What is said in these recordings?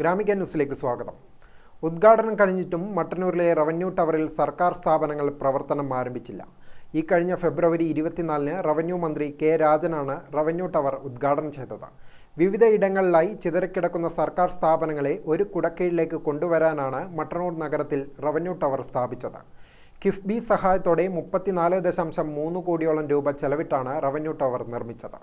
ഗ്രാമിക ന്യൂസിലേക്ക് സ്വാഗതം. ഉദ്ഘാടനം കഴിഞ്ഞിട്ടും മട്ടന്നൂരിലെ റവന്യൂ ടവറിൽ സർക്കാർ സ്ഥാപനങ്ങൾ പ്രവർത്തനം ആരംഭിച്ചില്ല. ഈ കഴിഞ്ഞ ഫെബ്രുവരി 24-ന് റവന്യൂ മന്ത്രി കെ രാജനാണ് റവന്യൂ ടവർ ഉദ്ഘാടനം ചെയ്തത്. വിവിധ ഇടങ്ങളിലായി ചിതറിക്കിടക്കുന്ന സർക്കാർ സ്ഥാപനങ്ങളെ ഒരു കുടക്കീഴിലേക്ക് കൊണ്ടുവരാനാണ് മട്ടന്നൂർ നഗരത്തിൽ റവന്യൂ ടവർ സ്ഥാപിച്ചത്. കിഫ്ബി സഹായത്തോടെ 34.3 കോടിയോളം രൂപ ചെലവിട്ടാണ് റവന്യൂ ടവർ നിർമ്മിച്ചത്.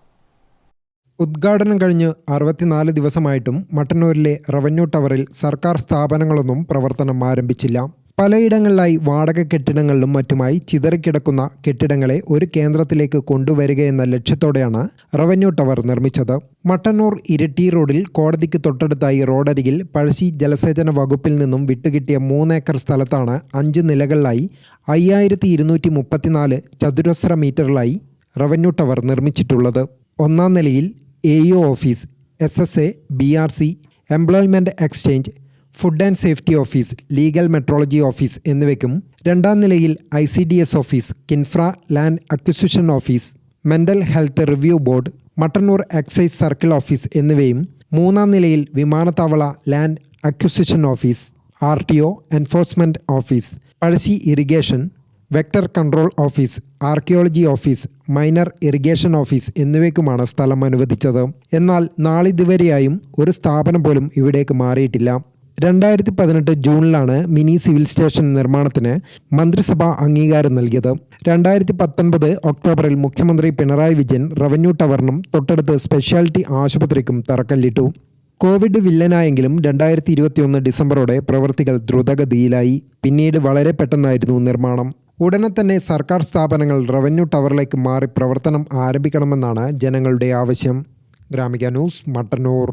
ഉദ്ഘാടനം കഴിഞ്ഞ് 64 ദിവസമായിട്ടും മട്ടന്നൂരിലെ റവന്യൂ ടവറിൽ സർക്കാർ സ്ഥാപനങ്ങളൊന്നും പ്രവർത്തനം ആരംഭിച്ചില്ല. പലയിടങ്ങളിലായി വാടക കെട്ടിടങ്ങളിലും മറ്റുമായി ചിതറിക്കിടക്കുന്ന കെട്ടിടങ്ങളെ ഒരു കേന്ദ്രത്തിലേക്ക് കൊണ്ടുവരികയെന്ന ലക്ഷ്യത്തോടെയാണ് റവന്യൂ ടവർ നിർമ്മിച്ചത്. മട്ടന്നൂർ ഇരിട്ടി റോഡിൽ കോടതിക്ക് തൊട്ടടുത്തായി റോഡരികിൽ പഴശ്ശി ജലസേചന വകുപ്പിൽ നിന്നും വിട്ടുകിട്ടിയ 3 ഏക്കർ സ്ഥലത്താണ് 5 നിലകളിലായി 5234 ചതുരശ്ര മീറ്ററിലായി റവന്യൂ ടവർ നിർമ്മിച്ചിട്ടുള്ളത്. ഒന്നാം നിലയിൽ AO office, SSA, BRC, employment exchange, food and safety office, legal metrology office എന്നിവയ്ക്കും രണ്ടാം നിലയിൽ ICDS office, Kinfra land acquisition office, mental health review board, Mattannur excise circle office എന്നിവയും മൂന്നാം നിലയിൽ വിമാനത്താവള land acquisition office, RTO enforcement office, Pazhassi irrigation, vector control office, archaeology office, minor irrigation office എന്നിവയ്ക്കുമാണ് സ്ഥലം അനുവദിച്ചത്. എന്നാൽ നാളിതുവരെയായും ഒരു സ്ഥാപനം പോലും ഇവിടേക്ക് മാറിയിട്ടില്ല. 2018 ജൂണിലാണ് മിനി സിവിൽ സ്റ്റേഷൻ നിർമ്മാണത്തിന് മന്ത്രിസഭ അംഗീകാരം നൽകിയത്. 2019 ഒക്ടോബറിൽ മുഖ്യമന്ത്രി പിണറായി വിജയൻ റവന്യൂ ടവറിനും തൊട്ടടുത്ത് സ്പെഷ്യാലിറ്റി ആശുപത്രിക്കും തറക്കല്ലിട്ടു. കോവിഡ് വില്ലനായെങ്കിലും 2021 ഡിസംബറോടെ പ്രവൃത്തികൾ ദ്രുതഗതിയിലായി. പിന്നീട് വളരെ പെട്ടെന്നായിരുന്നു നിർമ്മാണം. ഉടനെ തന്നെ സർക്കാർ സ്ഥാപനങ്ങൾ റവന്യൂ ടവറിലേക്ക് മാറി പ്രവർത്തനം ആരംഭിക്കണമെന്നാണ് ജനങ്ങളുടെ ആവശ്യം. ഗ്രാമിക ന്യൂസ്, മട്ടന്നൂർ.